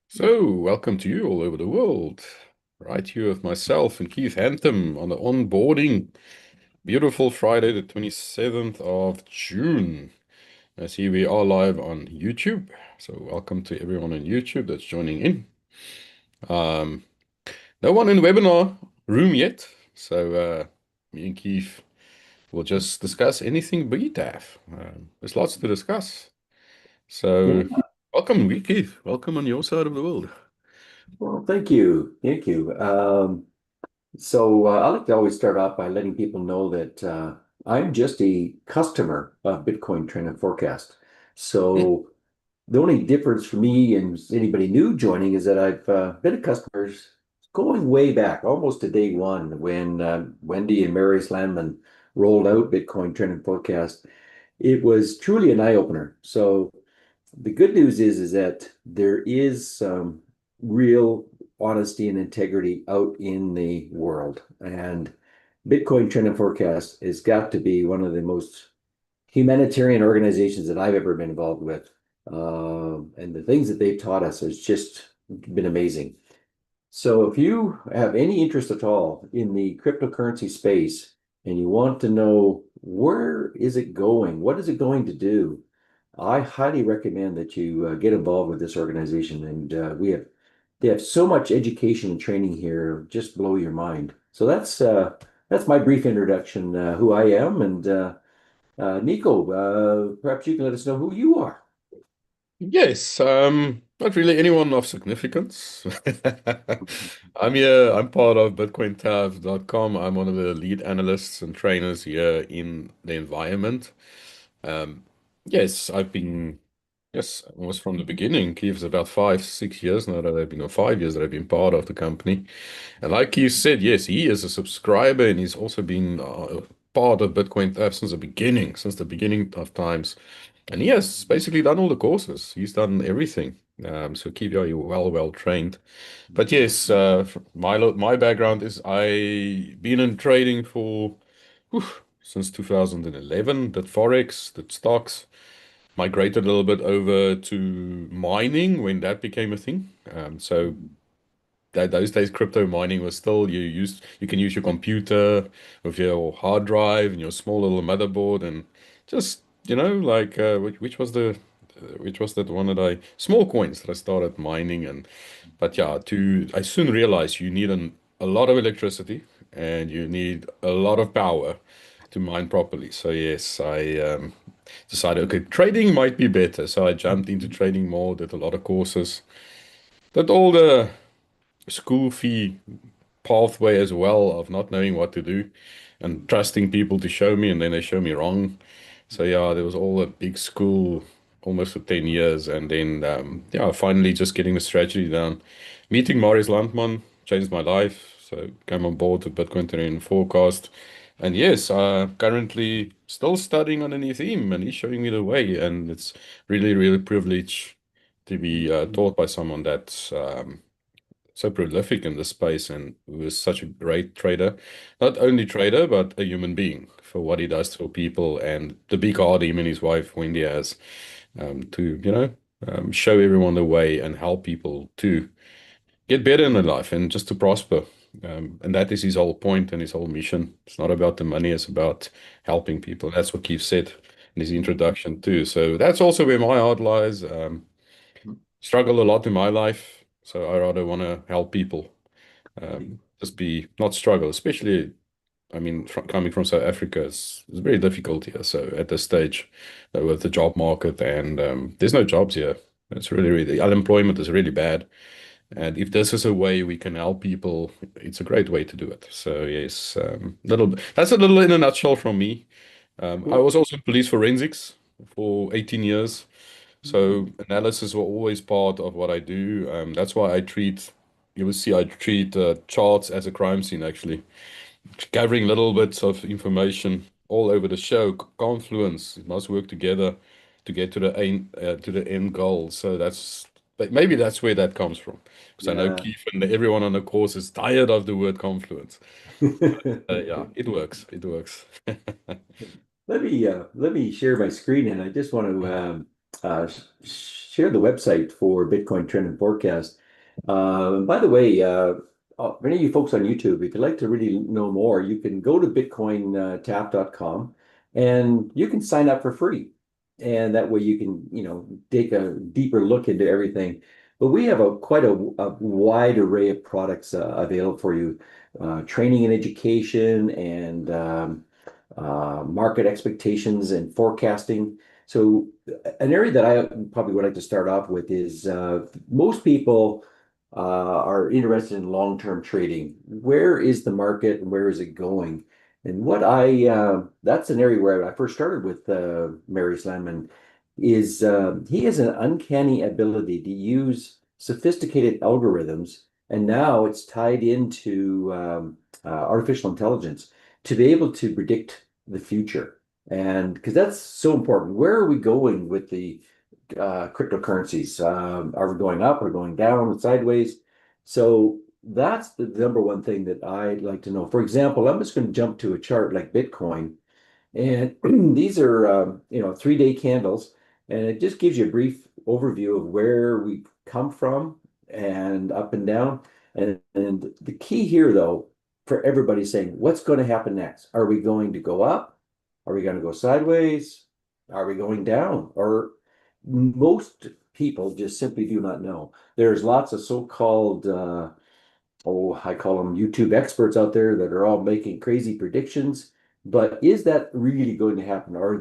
So, welcome to you all over the world. Right here with myself and Keith Anthem on the onboarding. Beautiful Friday, the 27th of June. I see we are live on YouTube. So, welcome to everyone on YouTube that's joining in. Um, no one in webinar room yet. So, me and Keith will just discuss anything BTAF. There's lots to discuss. Yeah, So, welcome, Keith. Welcome on your side of the world. well, thank you. Thank you. I like to always start off by letting people know that I'm just a customer of Bitcoin Trend and Forecast. So the only difference for me and anybody new joining is that I've been a customer going way back, almost to day one, when Wendy and Mary Slandman rolled out Bitcoin Trend and Forecast. It was truly an eye-opener. So the good news is that there is some real honesty and integrity out in the world. And Bitcoin Trend and Forecast has got to be one of the most humanitarian organizations that I've ever been involved with. And the things that they've taught us has just been amazing. So if you have any interest at all in the cryptocurrency space and you want to know where is it going, what is it going to do, I highly recommend that you get involved with this organization. And they have so much education and training here, just blow your mind. So that's my brief introduction, who I am. And Nico, perhaps you can let us know who you are. Yes, not really anyone of significance. I'm part of BitcoinTAF.com. I'm one of the lead analysts and trainers here in the environment. Um, yes, yes, almost from the beginning. Keith's about 5, 6 years now that I've been, or 5 years that I've been part of the company. And like Keith said, yes, he is a subscriber and he's also been part of BitcoinTAF since the beginning of times. And he has basically done all the courses. He's done everything. So keep you well trained. But yes, my background is I been in trading for whew, since 2011. Did forex, did stocks, migrated a little bit over to mining when that became a thing. So that those days crypto mining was still you can use your computer with your hard drive and your small little motherboard and just like which was that one that I small coins that I started mining. And but yeah, to I soon realized you need a lot of electricity and you need a lot of power to mine properly. So yes, I decided, okay, trading might be better, so I jumped into trading more, did a lot of courses, did all the school fee pathway as well of not knowing what to do and trusting people to show me, and then they show me wrong. So yeah, there was all a big school almost for 10 years, and then yeah, finally just getting the strategy down. Meeting Marius Landman changed my life. So came on board with Bitcoin Terrain Forecast. And yes, currently still studying underneath him, and he's showing me the way. And it's really privilege to be taught by someone that's so prolific in this space and who is such a great trader. Not only trader, but a human being for what he does for people and the big heart him and his wife Wendy has to, show everyone the way and help people to get better in their life and just to prosper. And that is his whole point and his whole mission. It's not about the money, it's about helping people. That's what Keith said in his introduction too. So that's also where my heart lies. Struggle a lot in my life, so I rather want to help people. Just be not struggle, especially I mean, coming from South Africa, it's very difficult here. So at this stage, with the job market and there's no jobs here. It's really unemployment is really bad. And if this is a way we can help people, it's a great way to do it. So yes, that's a little in a nutshell from me. I Cool. was also in police forensics for 18 years. So analysis were always part of what I do. That's why you will see I treat charts as a crime scene actually, gathering little bits of information all over the show. Confluence, it must work together to get to the end goal. So but maybe that's where that comes from. Because I know Yeah. Keith and everyone on the course is tired of the word confluence. Yeah, it works. It works. let me share my screen, and I just want to share the website for Bitcoin Trend and Forecast. By the way, for any of you folks on YouTube, if you'd like to really know more, you can go to BitcoinTAF.com and you can sign up for free. And that way you can, take a deeper look into everything. But we have a wide array of products available for you, training and education and market expectations and forecasting. So, an area that I probably would like to start off with is most people are interested in long-term trading. Where is the market and where is it going? And that's an area where I first started with Mary Slamman is he has an uncanny ability to use sophisticated algorithms, and now it's tied into artificial intelligence to be able to predict the future. And because that's so important, where are we going with the cryptocurrencies? Are we going up or going down, sideways? So that's the number one thing that I'd like to know. For example, I'm just going to jump to a chart like Bitcoin, and these are 3-day candles, and it just gives you a brief overview of where we come from and up and down. And the key here, though, for everybody saying, what's going to happen next? Are we going to go up? Are we going to go sideways? Are we going down? Or most people just simply do not know. There's lots of so-called I call them YouTube experts out there that are all making crazy predictions. But is that really going to happen? Or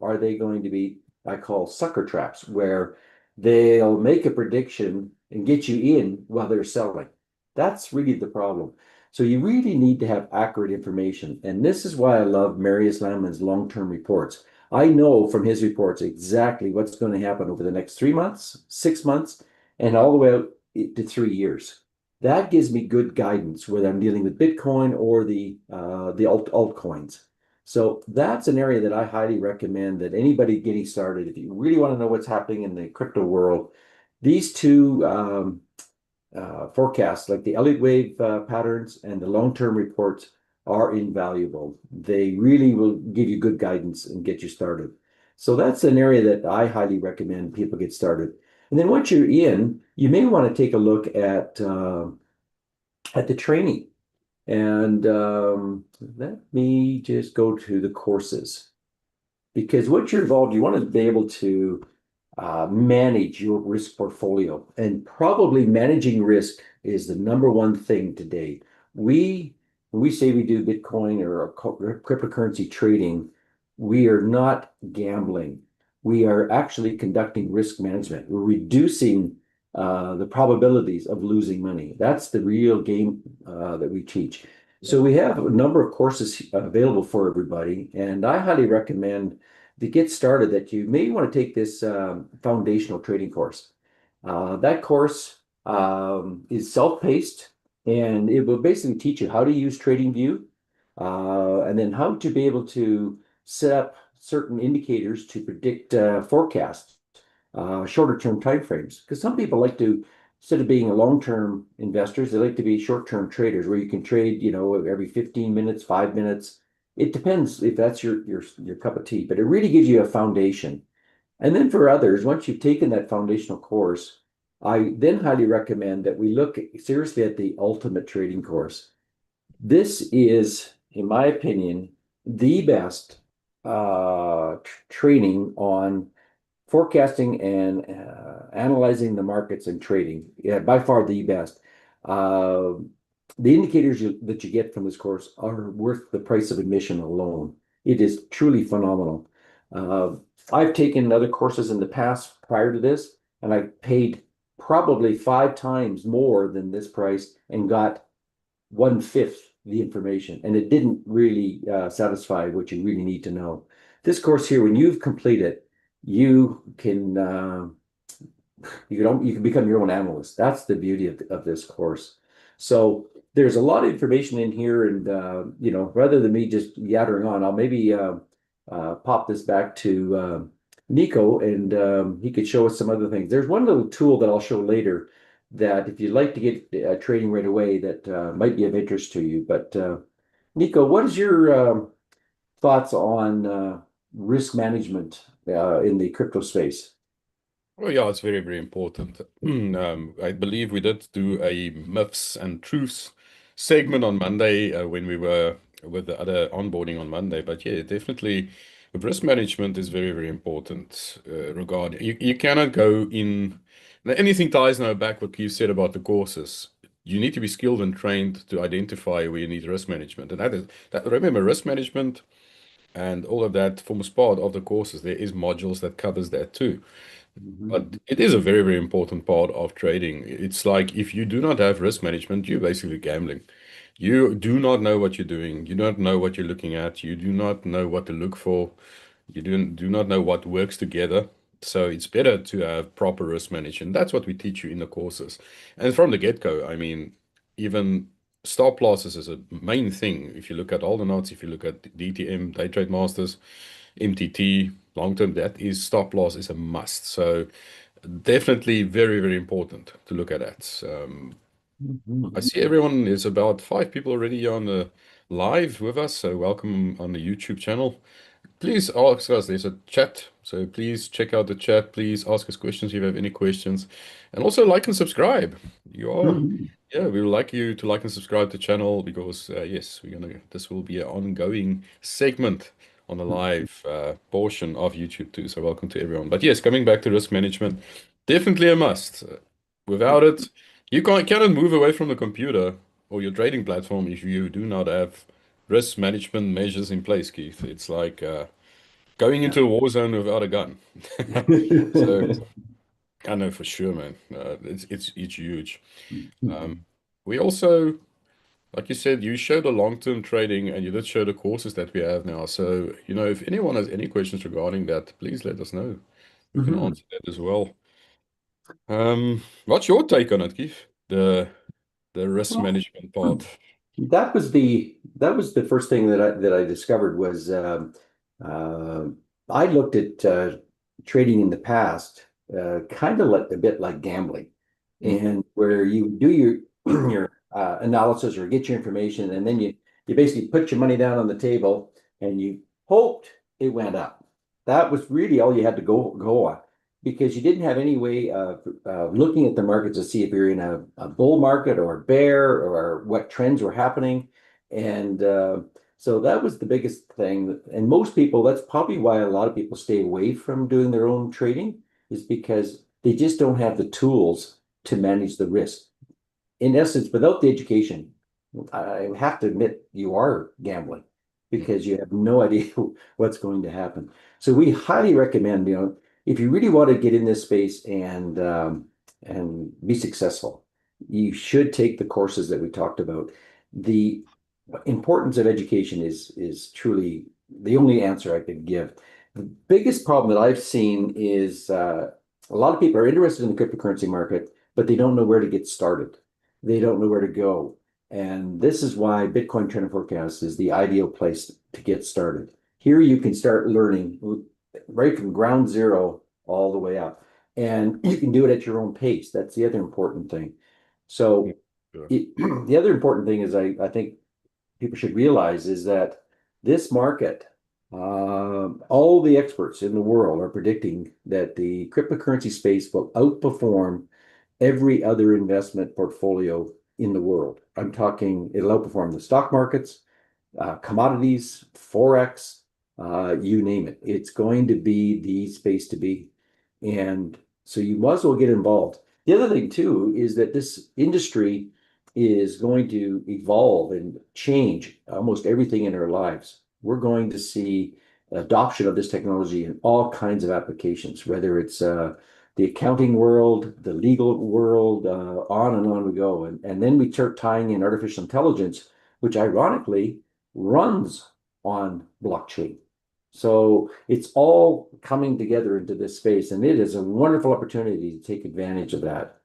are they going to be, I call sucker traps, where they'll make a prediction and get you in while they're selling? That's really the problem. So you really need to have accurate information. And this is why I love Marius Landman's long-term reports. I know from his reports exactly what's going to happen over the next 3 months, 6 months, and all the way out to 3 years. That gives me good guidance whether I'm dealing with Bitcoin or the altcoins. So that's an area that I highly recommend that anybody getting started, if you really want to know what's happening in the crypto world, these two forecasts, like the Elliott wave patterns and the long-term reports, are invaluable. They really will give you good guidance and get you started. So that's an area that I highly recommend people get started. And then once you're in, you may want to take a look at the training. And let me just go to the courses, because once you're involved, you want to be able to manage your risk portfolio. And probably managing risk is the number one thing today. When we say we do Bitcoin or cryptocurrency trading, we are not gambling. We are actually conducting risk management. We're reducing the probabilities of losing money. That's the real game that we teach. So we have a number of courses available for everybody, and I highly recommend to get started that you may want to take this foundational trading course. That course is self-paced, and it will basically teach you how to use TradingView, and then how to be able to set up certain indicators to predict forecasts, shorter term timeframes. Because some people like to, instead of being long-term investors, they like to be short-term traders where you can trade, every 15 minutes, 5 minutes. It depends if that's your cup of tea, but it really gives you a foundation. And then for others, once you've taken that foundational course, I then highly recommend that we look seriously at the ultimate trading course. This is, in my opinion, the best training on forecasting and analyzing the markets and trading. Yeah, by far the best. Uh, the indicators that you get from this course are worth the price of admission alone. It is truly phenomenal. Uh, I've taken other courses in the past prior to this, and I paid probably 5 times more than this price and got 1/5 the information, and it didn't really satisfy what you really need to know. This course here, when you've completed, you can you can become your own analyst. That's the beauty of this course. So there's a lot of information in here, and rather than me just yattering on, I'll maybe pop this back to Nico, and he could show us some other things. There's one little tool that I'll show later that if you'd like to get trading right away, that might be of interest to you. But Nico, what is your thoughts on risk management in the crypto space? Well, yeah, it's very, very important. I believe we did do a myths and truths segment on Monday when we were with the other onboarding on Monday. But yeah, definitely risk management is very, very important regarding you cannot go in anything ties now back what you said about the courses. You need to be skilled and trained to identify where you need risk management. And that is that remember risk management and all of that forms part of the courses. There is modules that covers that too. Mhm. But it is a very, very important part of trading. It's like if you do not have risk management, you're basically gambling. You do not know what you're doing. You don't know what you're looking at. You do not know what to look for. You do not know what works together. So it's better to have proper risk management. That's what we teach you in the courses. And from the get-go, I mean, even stop losses is a main thing. If you look at all the notes, if you look at DTM, Day Trade Masters, MTT, long term, that is stop loss is a must. So definitely very, very important to look at that. I Mhm. see everyone is about 5 people already on the live with us. So welcome on the YouTube channel. Please ask us. There's a chat. So please check out the chat. Please ask us questions if you have any questions. And also like and subscribe. You are, Mhm. yeah, we would like you to like and subscribe to the channel because, yes, this will be an ongoing segment on the live portion of YouTube too. So welcome to everyone. But yes, coming back to risk management, definitely a must. Without it, cannot move away from the computer or your trading platform if you do not have risk management measures in place, Keith. It's like going Yeah. into a war zone without a gun. So I know for sure, man. It's huge. Um, we also, like you said, you showed the long-term trading and you did show the courses that we have now. So, if anyone has any questions regarding that, please let us know. We can Mhm. answer that as well. What's your take on it, Keith? The risk Well, management part. that was the first thing that I discovered was uh, I looked at trading in the past kind of like a bit like gambling, Mm, and where you do your your analysis or get your information, and then you basically put your money down on the table and you hoped it went up. That was really all you had to go on because you didn't have any way of looking at the markets to see if you're in a bull market or a bear or what trends were happening. And so that was the biggest thing. And most people, that's probably why a lot of people stay away from doing their own trading, is because they just don't have the tools to manage the risk. In essence, without the education, I have to admit you are gambling mm, because you have no idea what's going to happen. So we highly recommend, if you really want to get in this space and be successful, you should take the courses that we talked about. The importance of education is truly the only answer I could give. The biggest problem that I've seen is a lot of people are interested in the cryptocurrency market, but they don't know where to get started. They don't know where to go. And this is why Bitcoin Trend Forecast is the ideal place to get started. Here you can start learning right from ground zero all the way up. And you can do it at your own pace. That's the other important thing. mm, So sure. the other important thing is I think people should realize is that this market, all the experts in the world are predicting that the cryptocurrency space will outperform every other investment portfolio in the world. I'm talking, it'll outperform the stock markets, commodities, Forex, you name it. It's going to be the space to be. And so you might as well get involved. The other thing, too, is that this industry is going to evolve and change almost everything in our lives. We're going to see adoption of this technology in all kinds of applications, whether it's the accounting world, the legal world, on and on we go. And then we start tying in artificial intelligence, which ironically runs on blockchain. So it's all coming together into this space, and it is a wonderful opportunity to take advantage of that.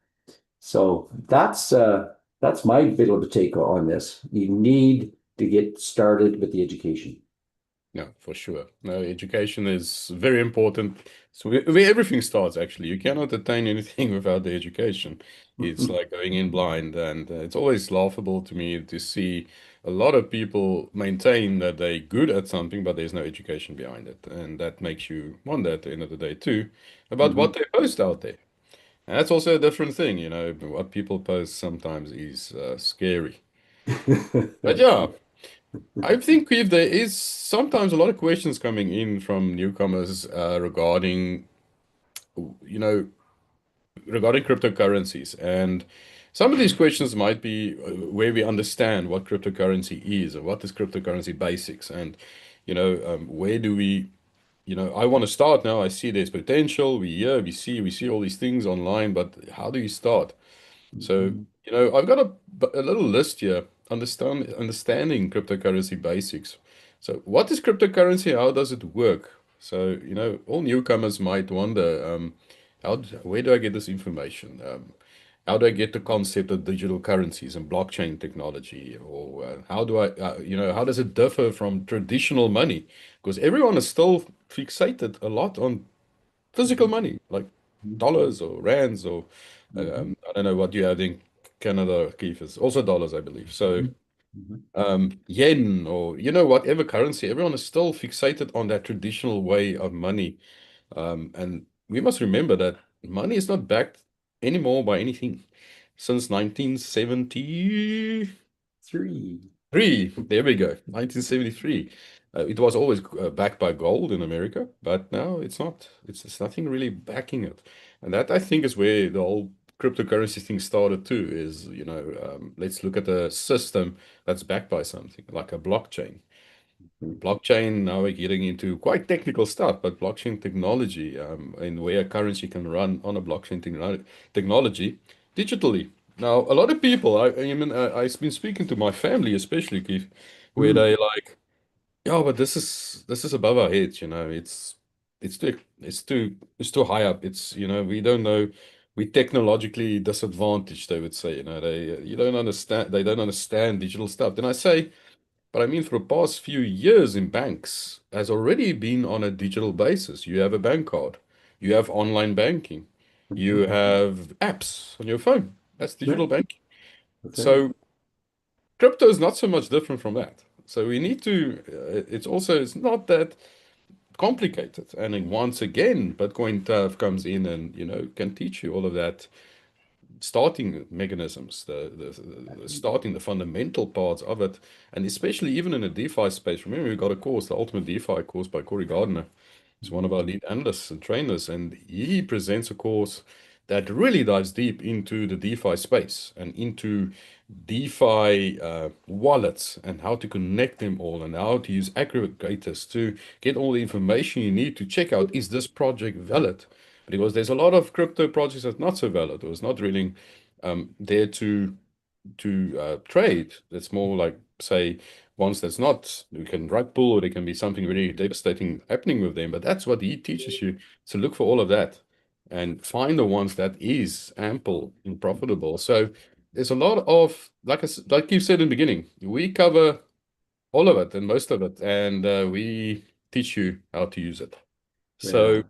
So that's my bit of a take on this. You need to get started with the education. No, for sure. No, education is very important. So where everything starts, actually. You cannot attain anything without the education. It's like going in blind, and it's always laughable to me to see a lot of people maintain that they're good at something, but there's no education behind it. And that makes you wonder at the end of the day, too, about what Mhm. they post out there. And that's also a different thing, you know, what people post sometimes is scary. But yeah. I think if there is sometimes a lot of questions coming in from newcomers regarding, you know, regarding cryptocurrencies. And some of these questions might be where we understand what cryptocurrency is and what is cryptocurrency basics. And, where do we, I want to start now. I see there's potential. We see all these things online, but how do you start? So, Mhm. I've got a little list here, understanding cryptocurrency basics. So, what is cryptocurrency? How does it work? So, all newcomers might wonder, where do I get this information? How do I get the concept of digital currencies and blockchain technology? Or how do how does it differ from traditional money? Because everyone is still fixated a lot on physical money, like dollars or rands or Mhm. I don't know what you have in Canada, Keith, is also dollars, I believe. So Mhm. Mhm. yen or whatever currency, everyone is still fixated on that traditional way of money. And we must remember that money is not backed anymore by anything. Since 1970, Three. Three, there we go, 1973. It was always backed by gold in America, but now it's not. It's nothing really backing it. And that I think is where the whole cryptocurrency thing started too, is, let's look at a system that's backed by something like a blockchain. Mhm. Blockchain, now we're getting into quite technical stuff, but blockchain technology, and where a currency can run on a blockchain technology digitally. Now, a lot of people, I mean, I've been speaking to my family, especially, Keith, where Mm. they like, yeah, but this is above our heads, it's too high up. We don't know. We technologically disadvantaged, they would say, they don't understand digital stuff. Then I say, but I mean, for the past few years in banks has already been on a digital basis. You have a bank card, you have online banking, you Mhm. have apps on your phone. That's Yeah, digital banking. that's right. So crypto is not so much different from that. So we need to, it's not that complicated. And then once again, BitcoinTAF comes in and, can teach you all of that starting mechanisms, starting the fundamental parts of it, and especially even in the DeFi space. Remember, we got a course, the Ultimate DeFi course by Corey Gardner. He's one of Mhm. our lead analysts and trainers, and he presents a course that really dives deep into the DeFi space and into DeFi wallets and how to connect them all and how to use aggregators to get all the information you need to check out, is this project valid? Because there's a lot of crypto projects that's not so valid or it's not really there to trade. It's more like, say, ones that's not, you can rug pull or there can be something really devastating happening with them. But that's what he teaches you, to look for all of that and find the ones that is ample and profitable. So there's a lot of, like you said in the beginning, we cover all of it and most of it, and we teach you how to use it. So Yeah.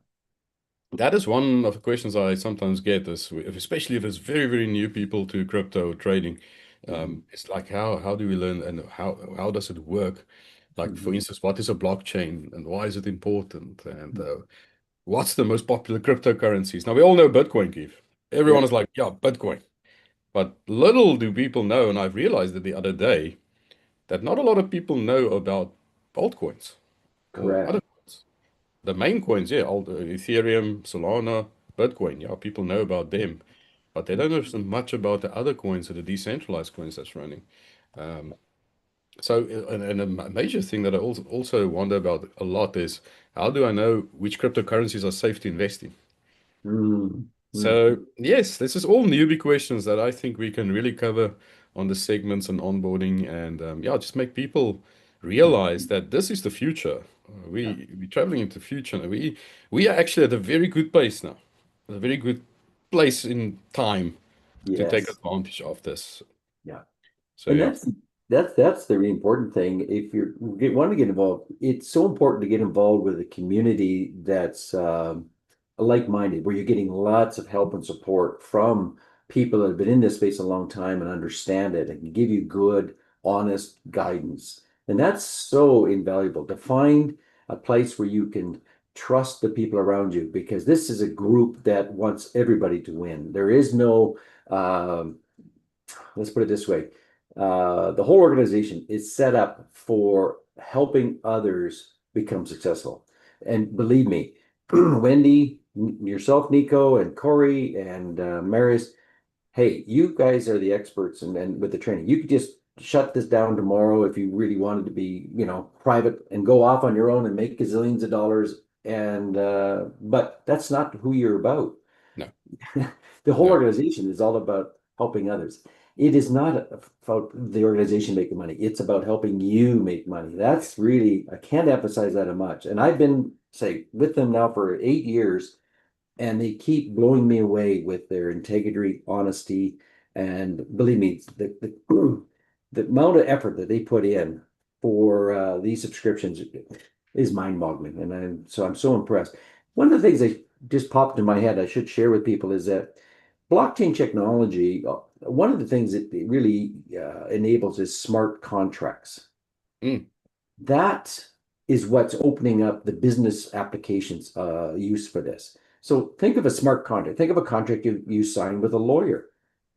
that is one of the questions I sometimes get, is especially if it's very, very new people to crypto trading. Mhm. It's like, how do we learn, and how does it work? Like, for Mhm. instance, what is a blockchain and why is it important? And what's the most popular cryptocurrencies? Now we all know Bitcoin, Keith. Everyone Yeah, is like, yeah, Bitcoin. But little do people know, and I've realized that the other day, that not a lot of people know about altcoins or correct. other coins. The main coins, yeah, all the Ethereum, Solana, Bitcoin, yeah, people know about them, but they don't know so much about the other coins or the decentralized coins that's running. Um, and a major thing that I also wonder about a lot is, how do I know which cryptocurrencies are safe to invest in? Mm. Mm. So, yes, this is all newbie questions that I think we can really cover on the segments and onboarding, and yeah, just make people realize that this is the future. Yeah. We're traveling into the future. And we are actually at a very good pace now, a very good place in time to take Yes. advantage of this. Yeah. So And yeah. That's the really important thing. If want to get involved, it's so important to get involved with a community that's like-minded, where you're getting lots of help and support from people that have been in this space a long time and understand it and can give you good, honest guidance. And that's so invaluable to find a place where you can trust the people around you, because this is a group that wants everybody to win. There is no let's put it this way. The whole organization is set up for helping others become successful. And believe me, Wendy, yourself, Nico, and Corey, and Marius, hey, you guys are the experts and with the training. You could just shut this down tomorrow if you really wanted to be, private and go off on your own and make gazillions of dollars. And but that's not who you're about. No, The whole no. organization is all about helping others. It is not about the organization making money. It's about helping you make money. That's really, I can't emphasize that much. And I've been, say, with them now for 8 years, and they keep blowing me away with their integrity, honesty, and believe me, the amount of effort that they put in for these subscriptions is mind-boggling, and I'm so impressed. One of the things that just popped in my head I should share with people is that blockchain technology. One of the things that it really enables is smart contracts. Mm, That is what's opening up the business applications use for this. So think of a smart contract. Think of a contract you sign with a lawyer.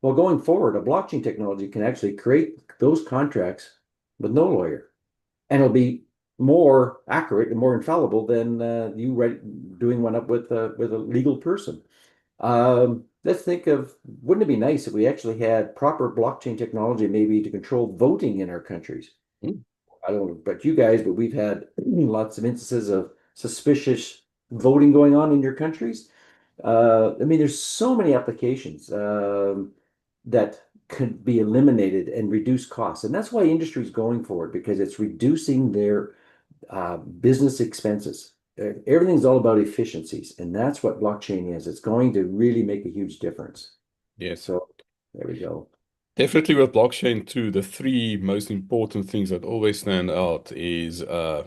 Well, going forward, a blockchain technology can actually create those contracts with no lawyer, and it'll be more accurate and more infallible than doing one up with a legal person. Let's think of, wouldn't it be nice if we actually had proper blockchain technology maybe to control voting in our countries? mm. I don't know about you guys, but we've had lots of instances of suspicious voting going on in your countries. I mean, there's so many applications that could be eliminated and reduce costs. And that's why industry is going for it, because it's reducing their business expenses. Everything's all about efficiencies, and that's what blockchain is. It's going to really make a huge difference. Yes. So there we go. Definitely with blockchain too, the three most important things that always stand out is the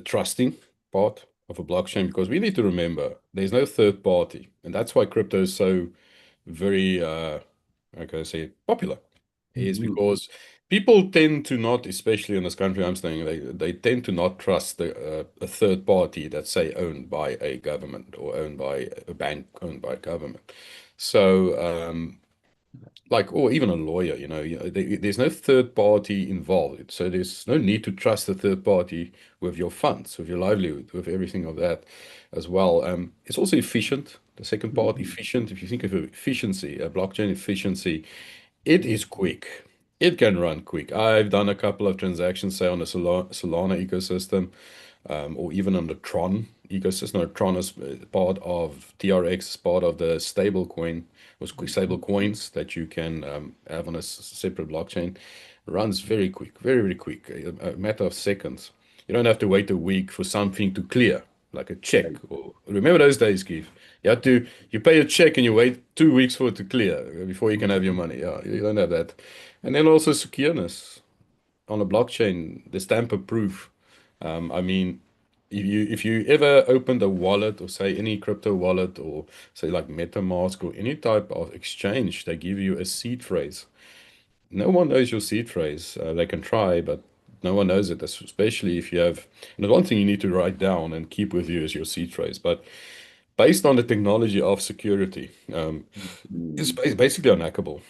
trusting part of a blockchain, because we need to remember there's no third party. And that's why crypto is so very, how can I say, popular, is Mhm. because people tend to not, especially in this country I'm staying, they tend to not trust a third party that's, say, owned by a government or owned by a bank, owned by a government. So, like, or even a lawyer, there's no third party involved. So there's no need to trust the third party with your funds, with your livelihood, with everything of that as well. It's also efficient. The second part, Mhm. efficient. If you think of efficiency, blockchain efficiency, it is quick. It can run quick. I've done a couple of transactions, say, on the Solana ecosystem, or even on the Tron ecosystem. No, Tron is part of TRX, is part of the stable coin, or stable coins that you can have on a separate blockchain. Runs very quick, very, very quick, a matter of seconds. You don't have to wait a week for something to clear, like a check. Right. Or remember those days, Keith? You pay a check and you wait 2 weeks for it to clear before you can have your money. Yeah, you don't have that. And then also secureness on a blockchain, the stamper proof. I mean, if you ever opened a wallet, or say any crypto wallet, or say like MetaMask or any type of exchange, they give you a seed phrase. No one knows your seed phrase. They can try, but no one knows it, especially if you have. And the one thing you need to write down and keep with you is your seed phrase. But based on the technology of security, it's Mhm. basically unhackable.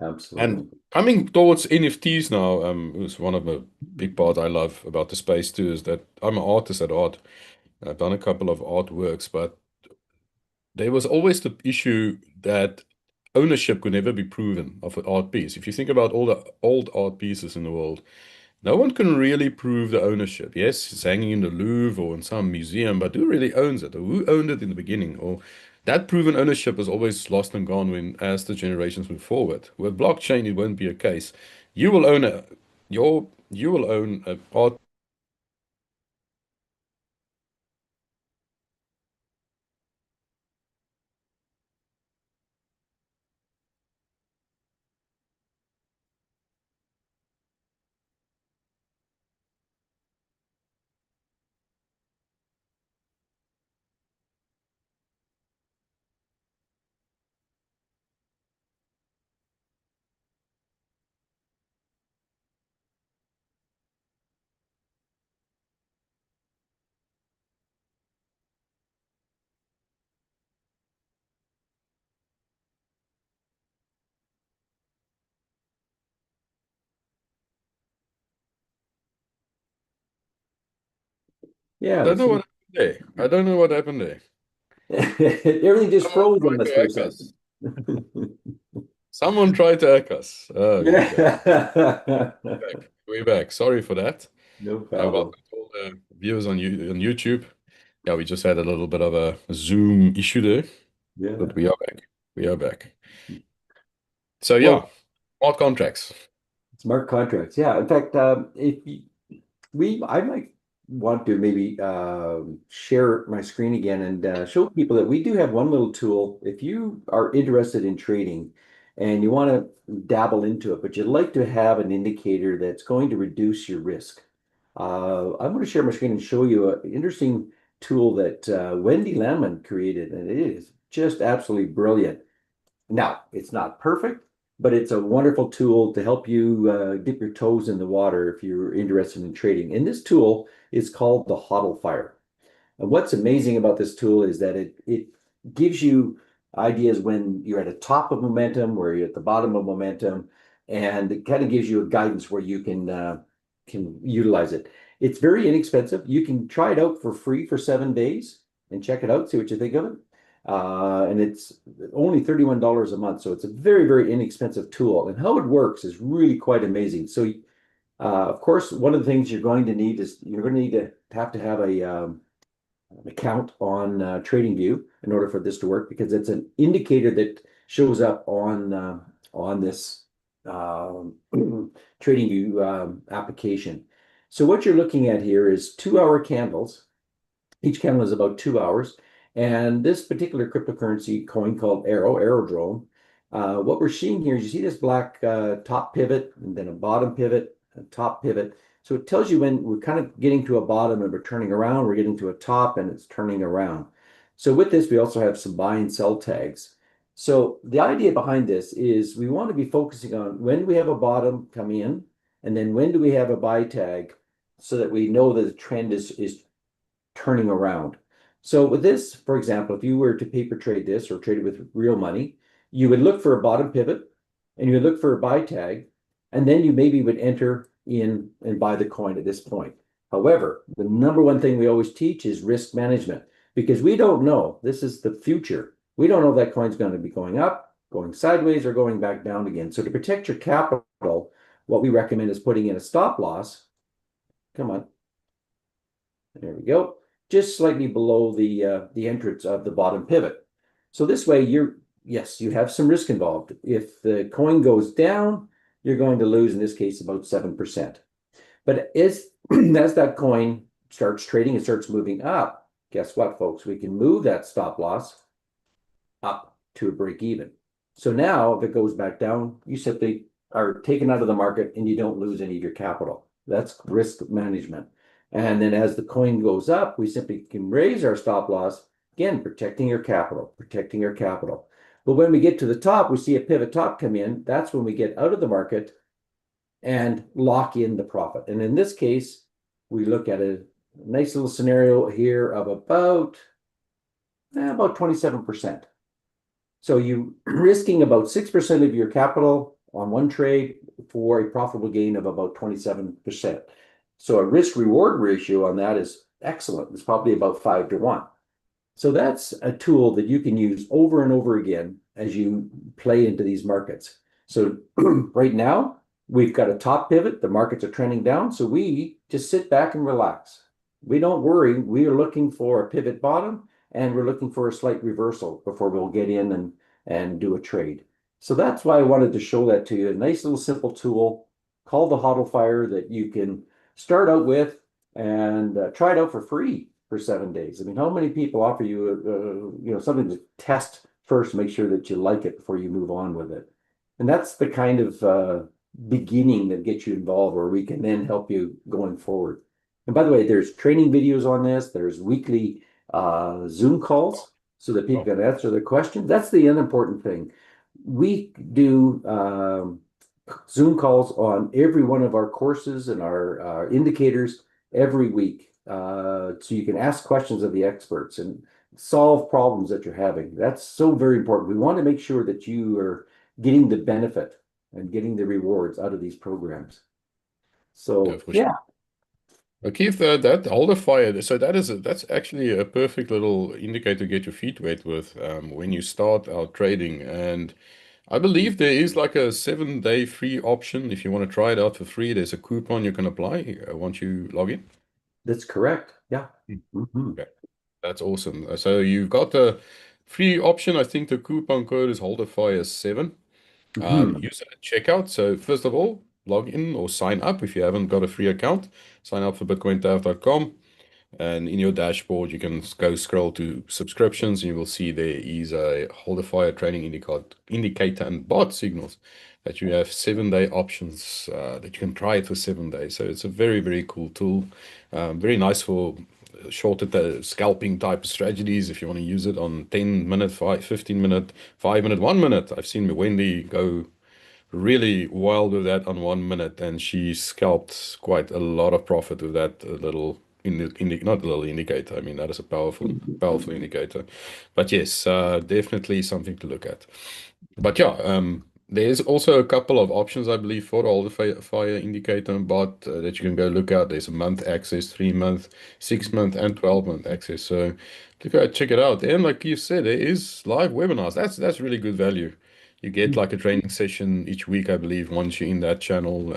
And Absolutely. coming towards NFTs now, it was one of the big parts I love about the space too, is that I'm an artist at art. I've done a couple of artworks, but there was always the issue that ownership could never be proven of an art piece. If you think about all the old art pieces in the world, no one can really prove the ownership. Yes, it's hanging in the Louvre or in some museum, but who really owns it? Or who owned it in the beginning? Or that proven ownership is always lost and gone when as the generations move forward. With blockchain, it won't be a case. You will own you will own a art. Yeah, Don't know what happened there. I don't know what happened there. everything just Someone froze on tried us to for a hack second. us. Someone tried to hack us. Oh, okay. Yeah. Back. We're back. Sorry for that. No problem. Welcome to all the viewers on YouTube. Yeah, we just had a little bit of a Zoom issue there, but Yeah. we are back. We are back. So Well, yeah, smart contracts. smart contracts. Yeah. In fact, if you, I might want to maybe share my screen again and show people that we do have one little tool. If you are interested in trading and you want to dabble into it, but you'd like to have an indicator that's going to reduce your risk, I'm going to share my screen and show you an interesting tool that Wendy Lemon created, and it is just absolutely brilliant. Now, it's not perfect, but it's a wonderful tool to help you dip your toes in the water if you're interested in trading. And this tool is called the HODL Fire. And what's amazing about this tool is that it gives you ideas when you're at the top of momentum, where you're at the bottom of momentum, and it kind of gives you a guidance where you can utilize it. It's very inexpensive. You can try it out for free for 7 days and check it out, see what you think of it. And it's only $31 a month, so it's a very, very inexpensive tool. And how it works is really quite amazing. So, of course, one of the things you're going to need is you're going to need to have a account on TradingView in order for this to work because it's an indicator that shows up on this um, TradingView application. So what you're looking at here is 2 hour candles. Each candle is about 2 hours. And this particular cryptocurrency coin called Aerodrome, what we're seeing here is you see this black top pivot and then a bottom pivot, a top pivot. So it tells you when we're kind of getting to a bottom and we're turning around, we're getting to a top and it's turning around. So with this, we also have some buy and sell tags. So the idea behind this is we want to be focusing on when do we have a bottom come in, and then when do we have a buy tag so that we know that the trend is turning around. So with this, for example, if you were to paper trade this or trade it with real money, you would look for a bottom pivot and you would look for a buy tag, and then you maybe would enter in and buy the coin at this point. However, the number one thing we always teach is risk management because we don't know. This is the future. We don't know if that coin's going to be going up, going sideways, or going back down again. So to protect your capital, what we recommend is putting in a stop loss. Come on. There we go. Just slightly below the entrance of the bottom pivot. So this way yes, you have some risk involved. If the coin goes down, you're going to lose, in this case, about 7%. But as that coin starts trading and starts moving up, guess what, folks? We can move that stop loss up to a break even. So now if it goes back down, you simply are taken out of the market and you don't lose any of your capital. That's risk management. And then as the coin goes up, we simply can raise our stop loss, again, protecting your capital, protecting your capital. But when we get to the top, we see a pivot top come in. That's when we get out of the market and lock in the profit. And in this case, we look at a nice little scenario here of about 27%. So you risking about 6% of your capital on one trade for a profitable gain of about 27%. So a risk reward ratio on that is excellent. It's probably about 5 to 1. So that's a tool that you can use over and over again as you play into these markets. So right now, we've got a top pivot. The markets are trending down. So we just sit back and relax. We don't worry. We are looking for a pivot bottom and we're looking for a slight reversal before we'll get in and do a trade. So that's why I wanted to show that to you. A nice little simple tool called the HODL Fire that you can start out with and try it out for free for 7 days. I mean, how many people offer you, something to test first, make sure that you like it before you move on with it? And that's the kind of beginning that gets you involved, where we can then help you going forward. And by the way, there's training videos on this. There's weekly Zoom calls so that people Oh, can answer their questions. That's the unimportant thing. We do Zoom calls on every one of our courses and our indicators every week. So you can ask questions of the experts and solve problems that you're having. That's so very important. We want to make sure that you are getting the benefit and getting the rewards out of these programs. yeah, So for sure. yeah, Keith, that holder fire, so that's actually a perfect little indicator to get your feet wet with when you start out trading. And I believe there is like a 7-day free option. If you want to try it out for free, there's a coupon you can apply once you log in. That's correct. Yeah. Mm. Hmm. Okay, that's awesome. So you've got a free option. I think the coupon code is holderfire7. Hmm. Use it at checkout. So first of all, log in or sign up if you haven't got a free account. Sign up for BitcoinTAF.com. And in your dashboard, you can go scroll to subscriptions, and you will see there is a holder fire training indicator and bot signals that you have 7-day options that you can try it for 7 days. So it's a very, very cool tool. Very nice for shorter scalping type of strategies if you want to use it on 10-minute, 15-minute, 5-minute, 1 minute. I've seen Wendy go really wild with that on 1 minute, and she scalped quite a lot of profit with that little not a little indicator. I mean, that is a powerful indicator. But yes, definitely something to look at. But yeah, there's also a couple of options, I believe, for all the fire indicator and bot that you can go look at. There's a month access, 3 month, 6 month, and 12-month access. So to go check it out. And like you said, there is live webinars. That's really good value. You get like a training session each week, I believe, once you're in that channel.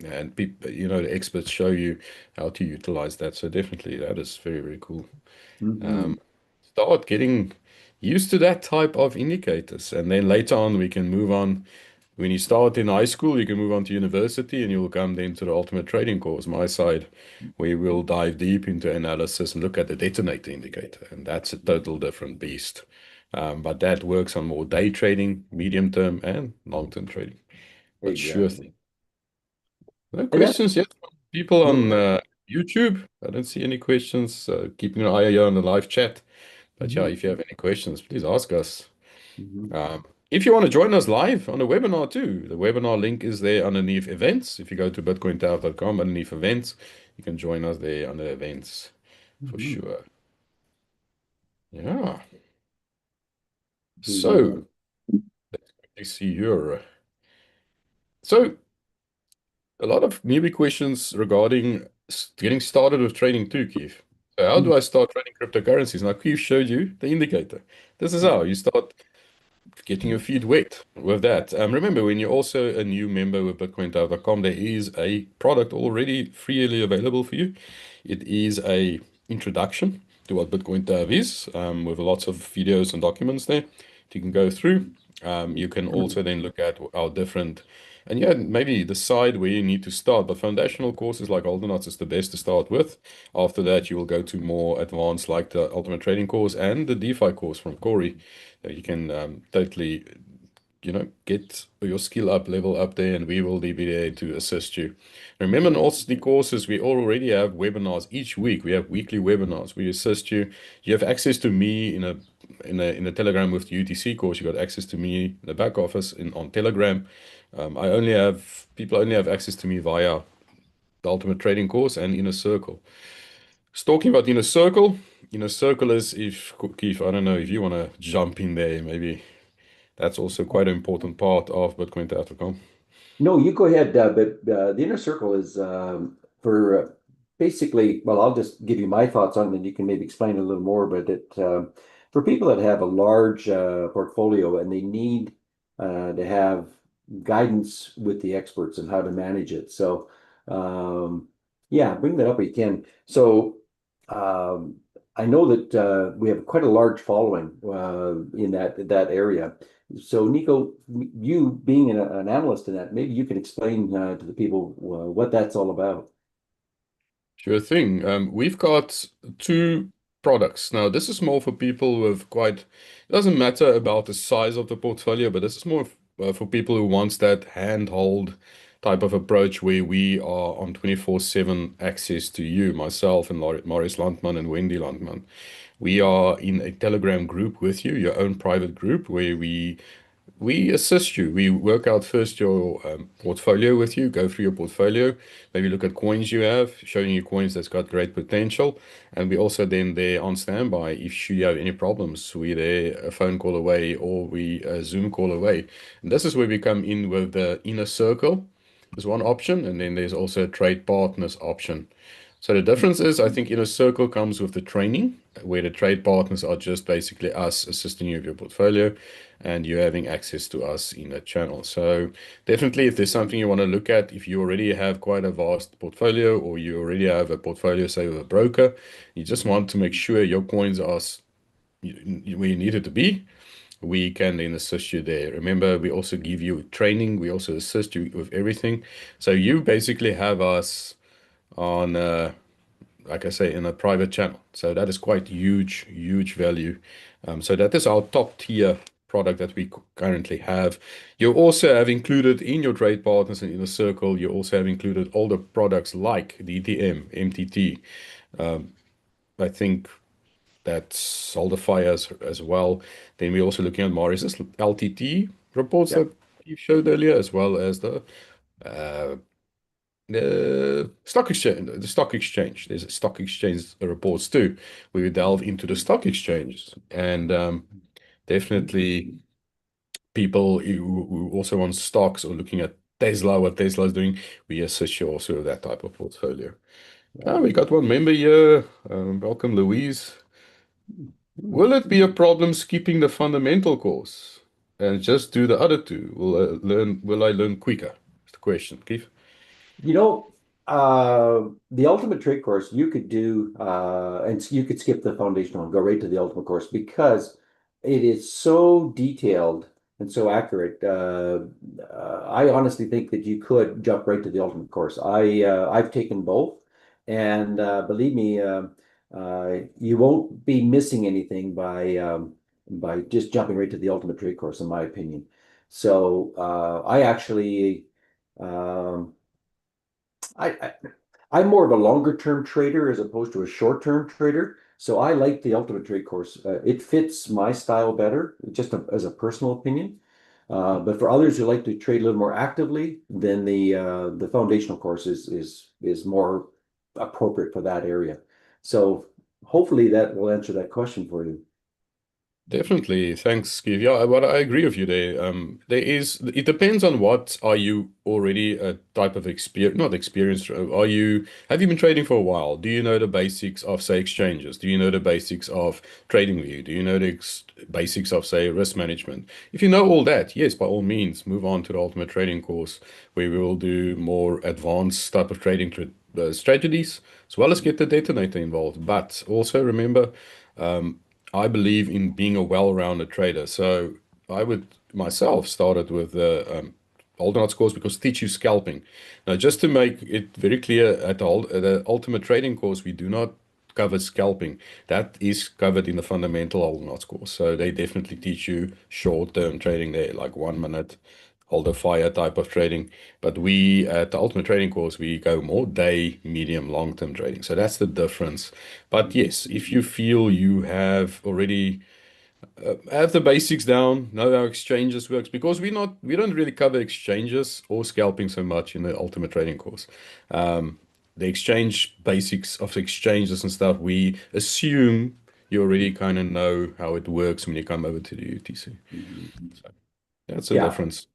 And people, the experts show you how to utilize that. So definitely, that is very, very cool. Hmm. Start getting used to that type of indicators. And then later on, we can move on. When you start in high school, you can move on to university and you'll come then to the ultimate trading course, my side, where we'll dive deep into analysis and look at the detonator indicator. And that's a total different beast. But that works on more day trading, medium term, and long term trading. But sure Exactly. thing. No And that's questions yet from people on no. YouTube? I don't see any questions. Keeping an eye here on the live chat. But yeah, Mhm. if you have any questions, please ask us. Mhm. If you want to join us live on the webinar too, the webinar link is there underneath events. If you go to bitcointaf.com underneath events, you can join us there under events for Mhm. sure. Yeah. The So let's see here. So a lot of newbie questions regarding getting started with trading too, Keith. So how do I start trading cryptocurrencies? Now, Keith showed you the indicator. This is how you start getting your feet wet with that. Remember, when you're also a new member with BitcoinTAF.com, there is a product already freely available for you. It is a introduction to what BitcoinTAF is, with lots of videos and documents there that you can go through. You can also then look at our different, and yeah, maybe decide where you need to start. But foundational courses like Aldernuts is the best to start with. After that, you will go to more advanced, like the Ultimate Trading course and the DeFi course from Corey. You can totally, get your skill up, level up there, and we will be there to assist you. Remember, in all the courses, we already have webinars each week. We have weekly webinars. We assist you. You have access to me in a Telegram with the UTC course. You got access to me in the back office on Telegram. People only have access to me via the Ultimate Trading course and Inner Circle. Talking about Inner Circle is if Keith, I don't know if you want to jump in there, maybe that's also quite an important part of BitcoinTAF.com. No, you go ahead. But the inner circle is for basically, well, I'll just give you my thoughts on it, and you can maybe explain a little more. But for people that have a large portfolio and they need to have guidance with the experts and how to manage it. So, yeah, bring that up if you can. So, um, I know that we have quite a large following in that area. So, Nico, you being an analyst in that, maybe you can explain to the people what that's all about. Sure thing. We've got two products. Now, this is more for people with quite, it doesn't matter about the size of the portfolio, but this is more for people who wants that handhold type of approach where we are on 24/7 access to you, myself, and Maurice Landman and Wendy Landman. We are in a Telegram group with you, your own private group, where we assist you. We work out first your portfolio with you, go through your portfolio, maybe look at coins you have, showing you coins that's got great potential. And we also then there on standby if should you have any problems. We're there a phone call away or we a Zoom call away. And this is where we come in with the inner circle. There's one option, and then there's also a trade partners option. So the difference is, I think Inner Circle comes with the training, where the trade partners are just basically us assisting you with your portfolio and you having access to us in a channel. So definitely, if there's something you want to look at, if you already have quite a vast portfolio or you already have a portfolio, say, with a broker, you just want to make sure your coins are where you need it to be, we can then assist you there. Remember, we also give you training. We also assist you with everything. So you basically have us on like I say, in a private channel. So that is quite huge, huge value. So that is our top tier product that we currently have. You also have included in your trade partners and in the circle, you also have included all the products like DTM, MTT. I think that's Solidify as well. Then we're also looking at Marius's LTT reports Yeah. that you showed earlier, as well as uh, the stock exchange. There's a stock exchange reports too. We delve into the stock exchanges and definitely people who also want stocks or looking at Tesla, what Tesla is doing. We assist you also with that type of portfolio. Ah, we got one member here. Welcome, Louise. Hmm. Will it be a problem skipping the fundamental course and just do the other two? Will I learn quicker? That's the question, Keith. You know, the ultimate trade course you could do, and you could skip the foundational and go right to the ultimate course because it is so detailed and so accurate. I honestly think that you could jump right to the ultimate course. I've taken both, and believe me, you won't be missing anything by just jumping right to the ultimate trade course, in my opinion. So I actually. Um, I I'm more of a longer term trader as opposed to a short term trader. So I like the Ultimate Trade course. It fits my style better, just as a personal opinion. But for others who like to trade a little more actively, then the foundational course is more appropriate for that area. So hopefully that will answer that question for you. Definitely. Thanks, Steve. Yeah, but I agree with you there. It depends on what are you already a type of experience, not experience. Have you been trading for a while? Do you know the basics of, say, exchanges? Do you know the basics of trading view? Do you know the basics of, say, risk management? If you know all that, yes, by all means, move on to the Ultimate Trading course where we will do more advanced type of trading strategies, as well as get the detonator involved. But also remember, I believe in being a well-rounded trader. So I would myself started with the alternate course because it teach you scalping. Now, just to make it very clear, the Ultimate Trading course, we do not cover scalping. That is covered in the fundamental alternate course. So they definitely teach you short-term trading there, like 1 minute hold a fire type of trading. But we at the Ultimate Trading course, we go more day, medium, long-term trading. So that's the difference. But yes, if you feel you have already have the basics down, know how exchanges works, because we don't really cover exchanges or scalping so much in the Ultimate Trading course. The exchange basics of exchanges and stuff, we assume you already kind of know how it works when you come over to the UTC. Mhm. So that's the Yeah, difference.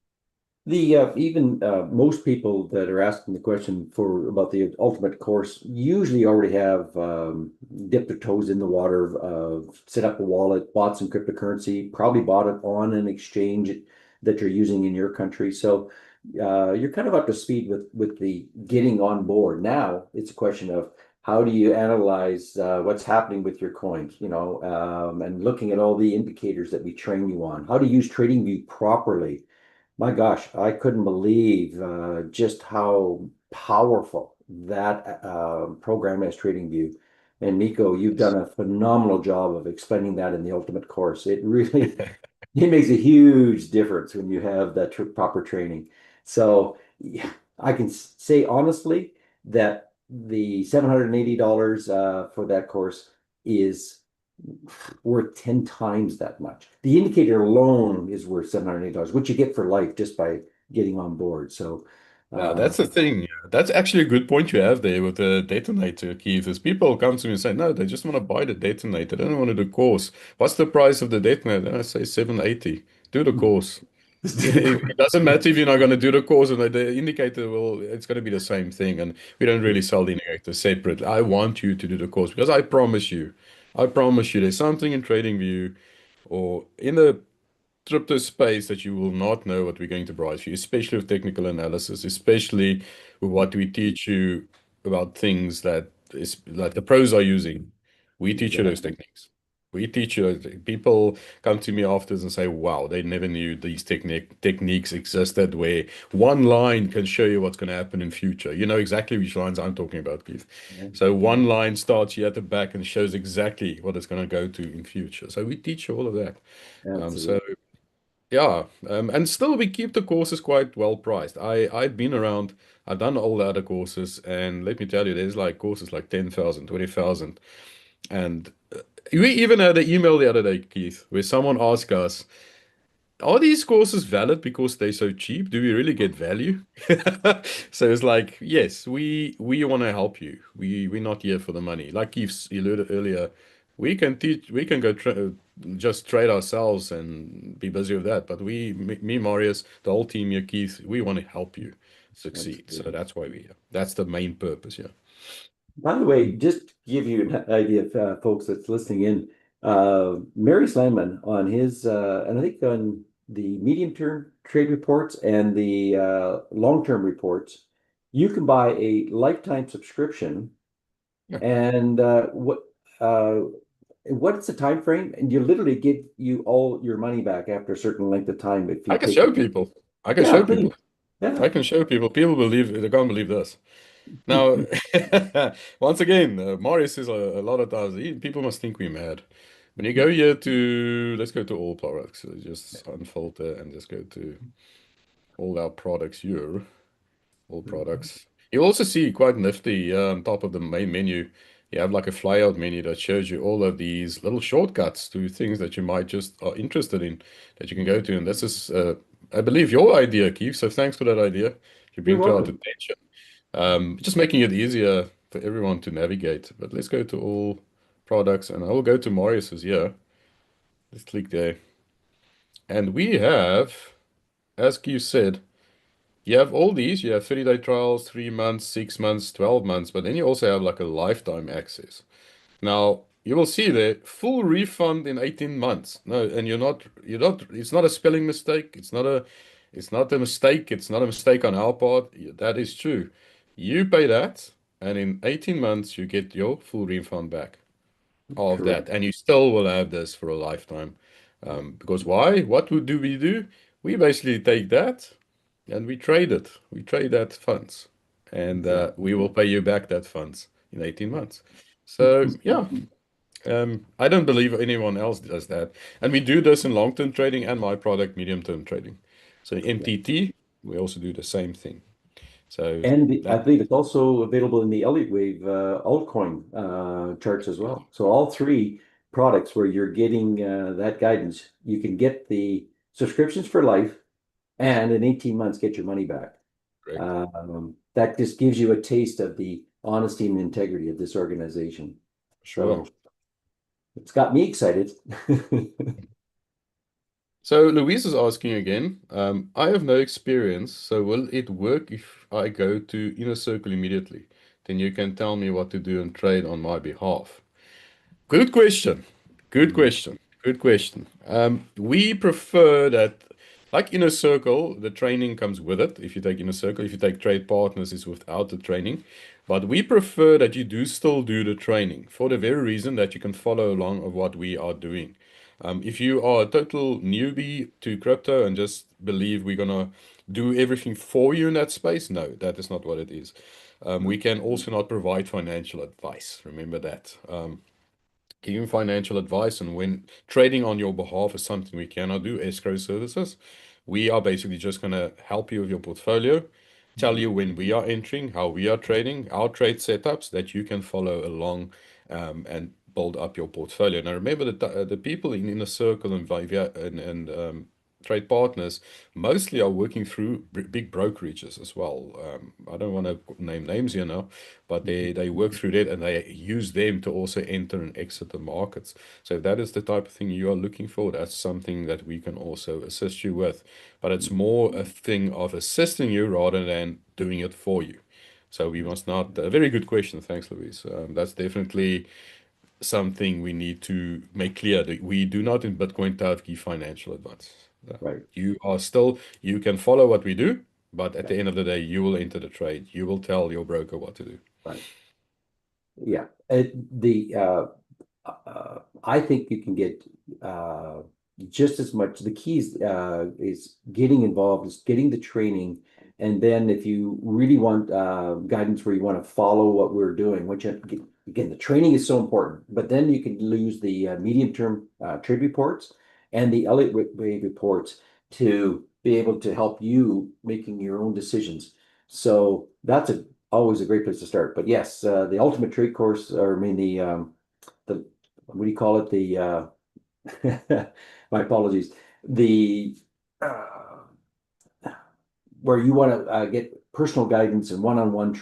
the even most people that are asking the question for about the ultimate course usually already have dipped their toes in the water, set up a wallet, bought some cryptocurrency, probably bought it on an exchange that you're using in your country. So you're kind of up to speed with the getting on board. Now it's a question of how do you analyze what's happening with your coins, and looking at all the indicators that we train you on. How to use TradingView properly. My gosh, I couldn't believe just how powerful that program is, TradingView. And Nico, you've done Yes. a phenomenal job of explaining that in the ultimate course. It really it makes a huge difference when you have that proper training. So yeah, I can say honestly that the $780 for that course is worth 10 times that much. The indicator alone is worth $780, which you get for life just by getting on board. So, Yeah, uh, that's the thing. Yeah. That's actually a good point you have there with the detonator, Keith. Is people come to me and say, no, they just want to buy the detonator. They don't want to do course. What's the price of the detonator? And I say 780. Do the course. It doesn't matter if you're not going to do the course, and the indicator will, it's going to be the same thing. And we don't really sell the indicator separate. I want you to do the course because I promise you, there's something in TradingView or in the crypto space that you will not know what we're going to provide for you, especially with technical analysis, especially with what we teach you about things that is like the pros are using. We teach you those Exactly. techniques. We teach you. People come to me afterwards and say, "Wow, they never knew these techniques existed. Where one line can show you what's going to happen in future. You know exactly which lines I'm talking about, Keith. Yeah, So one line starts you at the back and shows exactly what it's going to go to in future. So we teach you all of that. So absolutely. yeah, and still we keep the courses quite well priced. I've been around, I've done all the other courses, and let me tell you, there's like courses like 10,000, 20,000, and we even had an email the other day, Keith, where someone asked us, are these courses valid because they're so cheap? Do we really get value? So it's like, yes, we want to help you. We're not here for the money. Like you alluded earlier, we can teach, we can go just trade ourselves and be busy with that. But me, Marius, the whole team here, Keith, we want to help you succeed. So Absolutely. that's why we're here. That's the main purpose, yeah. By the way, just to give you an idea, folks that's listening in, Mary Slamman on his, and I think on the medium-term trade reports and the long-term reports, you can buy a lifetime subscription. Yeah. And uh, what's the time frame? And you literally give you all your money back after a certain length of time if I you can take show it. people. I can Yeah, show please. people. Yeah. I can show people. People believe, they can't believe this. Now, once again, Marius is a lot of times, people must think we're mad. When you go here to, let's go to all products. So just unfold there and just go to all our products here, all products. You also see quite nifty on top of the main menu. You have like a flyout menu that shows you all of these little shortcuts to things that you might just are interested in that you can go to. And this is, I believe, your idea, Keith. So thanks for that idea you You're bring to our welcome. attention. Just making it easier for everyone to navigate. But let's go to all products and I will go to Marius's here. Let's click there. And we have, as you said, you have all these. You have 30-day trials, 3 months, 6 months, 12 months, but then you also have like a lifetime access. Now, you will see there, full refund in 18 months. No, and it's not a spelling mistake. It's not a mistake. It's not a mistake on our part. That is true. You pay that, and in 18 months, you get your full refund back of that. Correct. And you still will have this for a lifetime. Because why? What do we do? We basically take that and we trade it. We trade that funds. And Exactly. we will pay you back that funds in 18 months. So, yeah. I don't believe anyone else does that. And we do this in long-term trading and my product, medium-term trading. So Yeah. MTT, we also do the same thing. So And I that, believe it's also available in the Elliott Wave altcoin charts as well. So all three products where you're getting that guidance, you can get the subscriptions for life and in 18 months get your money back. correct. That just gives you a taste of the honesty and integrity of this organization. Sure. So it's got me excited. So Louise is asking again, I have no experience, so will it work if I go to Inner Circle immediately? Then you can tell me what to do and trade on my behalf. Good question. Good Mhm. question. Good question. We prefer that, like Inner Circle, the training comes with it. If you take Inner Circle, if you take Trade Partners, it's without the training. But we prefer that you do still do the training for the very reason that you can follow along of what we are doing. If you are a total newbie to crypto and just believe we're gonna do everything for you in that space, no, that is not what it is. We can also not provide financial advice. Remember that. Giving financial advice and when trading on your behalf is something we cannot do, escrow services. We are basically just going to help you with your portfolio, tell you when we are entering, how we are trading, our trade setups that you can follow along and build up your portfolio. Now, remember that the people in Inner Circle and Vivia and trade partners mostly are working through big brokerages as well. I don't want to name names here now, but they work through that and they use them to also enter and exit the markets. So if that is the type of thing you are looking for, that's something that we can also assist you with. But it's more a thing of assisting you rather than doing it for you. So we must not. A very good question. Thanks, Louise. That's definitely something we need to make clear that we do not in BitcoinTAF give financial advice. Right. You are still, you can follow what we do, but at Yeah. the end of the day, you will enter the trade. You will tell your broker what to do. Right. Yeah. I think you can get just as much. The key is getting involved, is getting the training, and then if you really want guidance where you want to follow what we're doing, which again, the training is so important, but then you can use the medium-term trade reports and the Elliott wave reports to be able to help you making your own decisions. So that's always a great place to start. But yes, the ultimate trade course, or I mean the what do you call it? My apologies. The where you want to get personal guidance and one-on-one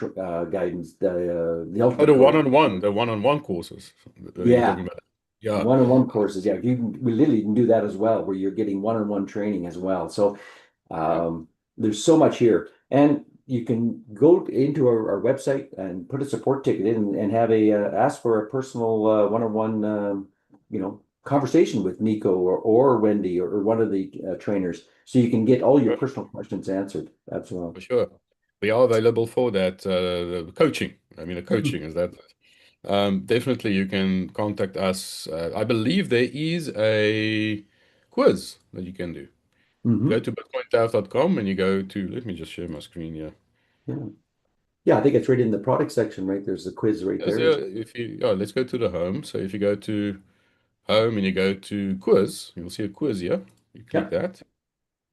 guidance, the Oh, ultimate course. the one-on-one courses. You're Yeah, talking about. Yeah, one-on-one courses. Yeah, we literally can do that as well, where you're getting one-on-one training as well. So yeah, there's so much here, and you can go into our website and put a support ticket in and have a ask for a personal one-on-one, conversation with Nico or Wendy or one of the trainers, so you can get all your sure, personal questions answered as for well. sure. We are available for that. The coaching. I mean, the coaching is that. Definitely, you can contact us. I believe there is a quiz that you can do. You go Hmm. to bitcointaf.com and you go to, let me just share my screen here. Yeah. Yeah, I think it's right in the product section, right? There's the quiz right Yes, there. yeah, if you, oh, let's go to the home. So if you go to home and you go to quiz, you'll see a quiz here. You click Yeah. that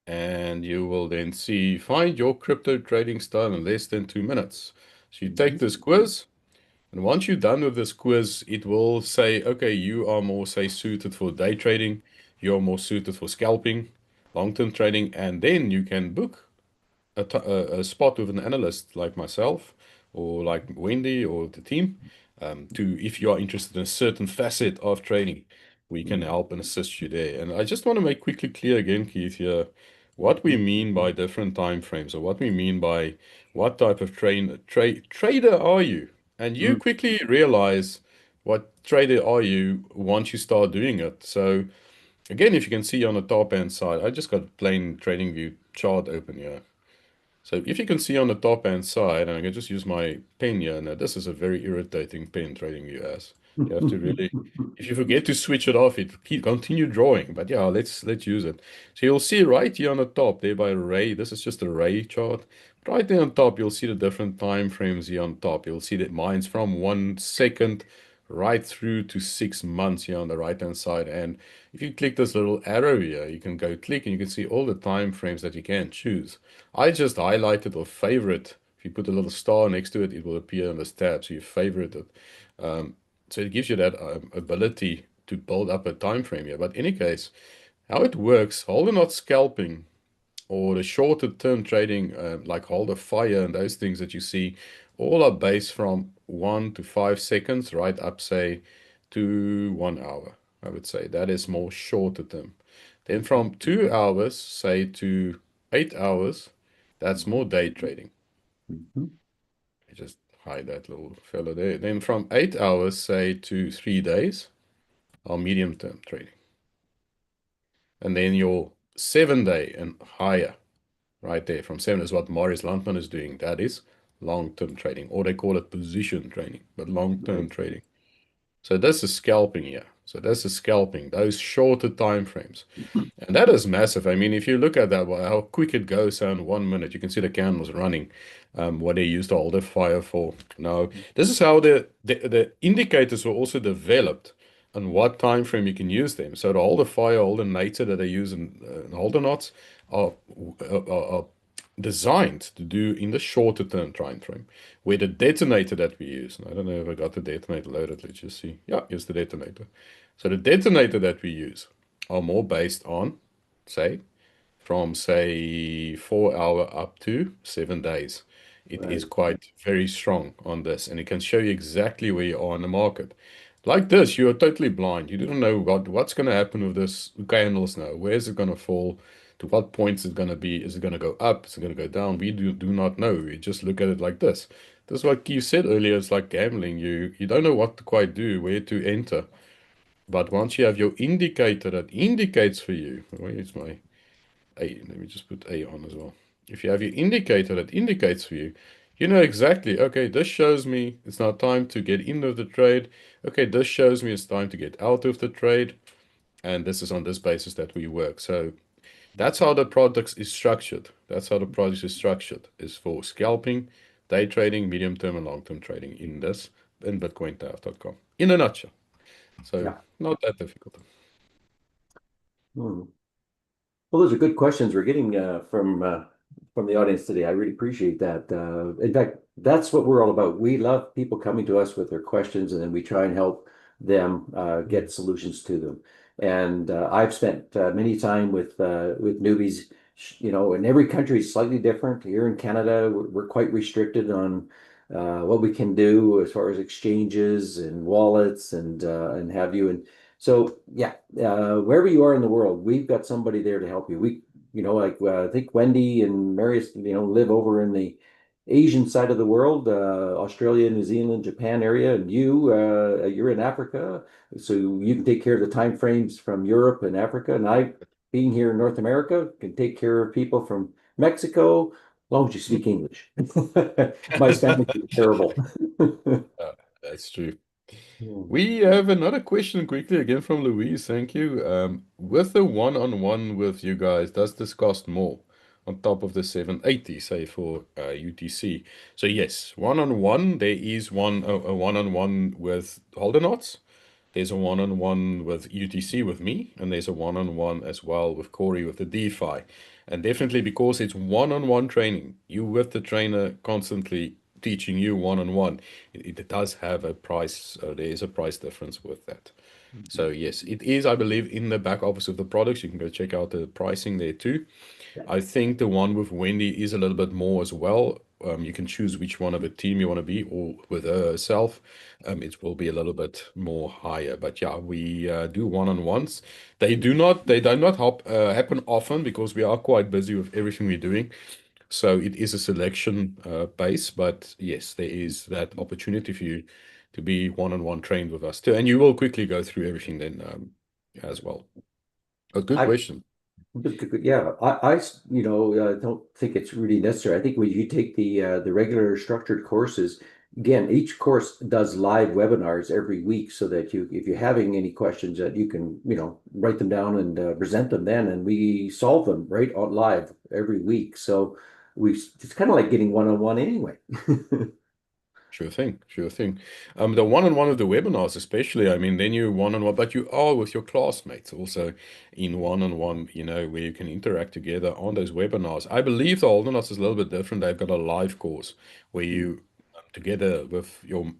and you will then see find your crypto trading style in less than 2 minutes. So you take Mhm. this quiz. And once you're done with this quiz, it will say, okay, you are more, say, suited for day trading, you're more suited for scalping, long-term trading, and then you can book a spot with an analyst like myself or like Wendy or the team to if you are interested in a certain facet of trading, we can Mhm. help and assist you there. And I just want to make quickly clear again, Keith, here what we mean by different time frames or what we mean by what type of trader are you? And you Mhm. quickly realize what trader are you once you start doing it. So again, if you can see on the top hand side, I just got a plain trading view chart open here. So if you can see on the top hand side, and I can just use my pen here. Now this is a very irritating pen trading view as. You have to really, if you forget to switch it off, it continue drawing. But yeah, let's use it. So you'll see right here on the top there by Ray. This is just a Ray chart. Right there on top, you'll see the different time frames here on top. You'll see that mine's from 1 second right through to 6 months here on the right hand side. And if you click this little arrow here, you can go click and you can see all the time frames that you can choose. I just highlighted or favorite. If you put a little star next to it, it will appear on this tab. So you favorite it. Um, so it gives you that ability to build up a time frame here. But in any case, how it works, hold or not scalping or the shorter term trading, like hold a fire and those things that you see, all are based from 1 to 5 seconds, right up, say, to 1 hour. I would say that is more shorter term. Then from 2 hours, say, to 8 hours, that's more day trading. Mhm. I just hide that little fellow there. Then from 8 hours, say, to 3 days, are medium term trading. And then your 7 day and higher right there from 7 is what Maurice Landman is doing. That is long-term trading, or they call it position trading, but long-term Right. trading. So this is scalping here. So this is scalping, those shorter time frames. And that is massive. I mean, if you look at that, how quick it goes in 1 minute, you can see the candles running, what they used to hold the fire for. Now, this is how the indicators were also developed and what time frame you can use them. So the holder fire, holder nature that they use in holder knots are designed to do in the shorter term time frame. Where the detonator that we use, and I don't know if I got the detonator loaded, let's just see. Yeah, here's the detonator. So the detonator that we use are more based on, say, from say 4 hour up to 7 days. It is Right. quite very strong on this, and it can show you exactly where you are in the market. Like this, you are totally blind. You don't know what's going to happen with this candles now. Where is it going to fall? To what point is it going to be? Is it going to go up? Is it going to go down? We do not know. We just look at it like this. This is what you said earlier. It's like gambling. You don't know what to quite do, where to enter. But once you have your indicator that indicates for you, where is my A? Let me just put A on as well. If you have your indicator that indicates for you, you know exactly, okay, this shows me it's now time to get into the trade. Okay, this shows me it's time to get out of the trade. And this is on this basis that we work. So that's how the product is structured. That's how the product is structured, is for scalping, day trading, medium term and long term trading in this, in BitcoinTAF.com. In a nutshell. So Yeah. not that difficult. Hmm. Well, those are good questions we're getting from the audience today. I really appreciate that. In fact, that's what we're all about. We love people coming to us with their questions, and then we try and help them get solutions to them. And I've spent many time with newbies. And every country is slightly different. Here in Canada, we're quite restricted on what we can do as far as exchanges and wallets and have you. And so, yeah, wherever you are in the world, we've got somebody there to help you. I think Wendy and Marius, live over in the Asian side of the world, Australia, New Zealand, Japan area, and you're in Africa, so you can take care of the time frames from Europe and Africa. And I, being here in North America, can take care of people from Mexico, as long as you speak English. My Spanish is terrible. Uh, that's true. Hmm. We have another question quickly again from Louise. Thank you. With the one-on-one with you guys, does this cost more on top of the 780, say for UTC? So yes, one-on-one, there is a one-on-one with Holdernauts. There's a one-on-one with UTC with me, and there's a one-on-one as well with Corey with the DeFi. And definitely because it's one-on-one training, you with the trainer constantly teaching you one-on-one, it does have a price, there is a price difference with that. So yes, it is, I believe, in the back office of the products. You can go check out the pricing there too. Yeah. I think the one with Wendy is a little bit more as well. You can choose which one of a team you want to be, or with her herself. It will be a little bit more higher. But yeah, we do one-on-ones. They do not happen often because we are quite busy with everything we're doing. So it is a selection base. But yes, there is that opportunity for you to be one-on-one trained with us too. And you will quickly go through everything then as well. A good I question. Yeah, don't think it's really necessary. I think when you take the regular structured courses, again, each course does live webinars every week, so that if you're having any questions, that you can, write them down and present them then, and we solve them right on live every week. So it's kind of like getting one-on-one anyway. Sure thing, sure thing. The one-on-one of the webinars, especially, I mean, then you one-on-one, but you are with your classmates also in one-on-one, where you can interact together on those webinars. I believe the Holdernauts is a little bit different. They've got a live course where you, together with your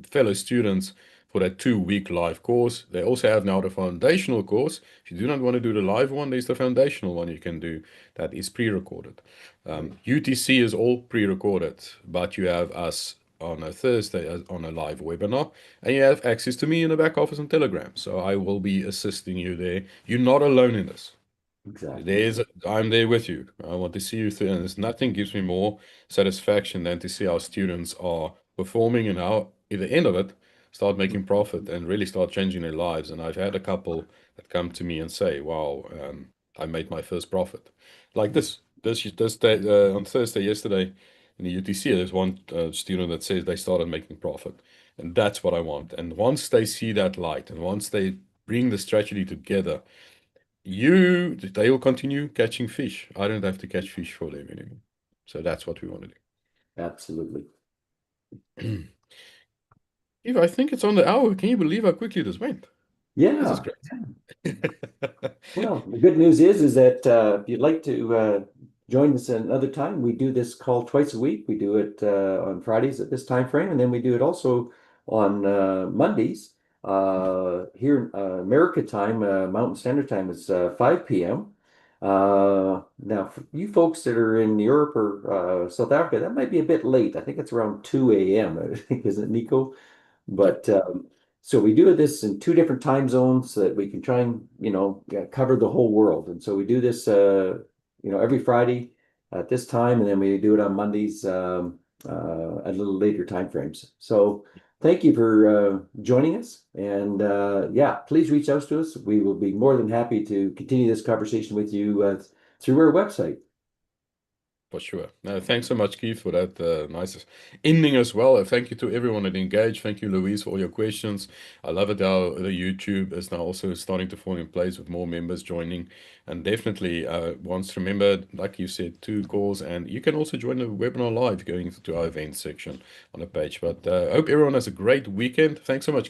fellow students for that 2 week live course. They also have now the foundational course. If you do not want to do the live one, there's the foundational one you can do that is pre-recorded. Right. UTC is all pre-recorded, but you have us on a Thursday on a live webinar, and you have access to me in the back office on Telegram. So I will be assisting you there. You're not alone in this. Exactly. I'm there with you. I want to see you through, and there's nothing gives me more satisfaction than to see our students are performing and how, at the end of it, start making profit and really start changing their lives. And I've had a couple that come to me and say, "Wow, I made my first profit." Like this day, on Thursday yesterday in the UTC, there's one student that says they started making profit, and that's what I want. And once they see that light, and once they bring the strategy together, they will continue catching fish. I don't have to catch fish for them anymore. So that's what we want to Absolutely. do. Eve, I think it's on the hour. Can you believe how quickly this went? This is Yeah. great. Well, the good news is that if you'd like to join us another time, we do this call twice a week. We do it on Fridays at this time frame, and then we do it also on Mondays. Here in America time, Mountain Standard Time is 5 p.m. Now, for you folks that are in Europe or South Africa, that might be a bit late. I think it's around 2 a.m., I think, isn't it, Nico? Yeah, But so we do this in two different time zones so that we can try and, cover the whole world. And so we do this, every Friday at this time, and then we do it on Mondays at a little later time frames. So thank you for joining us. And yeah, please reach out to us. We will be more than happy to continue this conversation with you through our website. for sure. No, thanks so much, Keith, for that nice ending as well. Thank you to everyone that engaged. Thank you, Louise, for all your questions. I love it how the YouTube is now also starting to fall in place with more members joining. And definitely, once remember, like you said, 2 calls, and you can also join the webinar live going to our events section on the page. But I hope everyone has a great weekend. Thanks so much.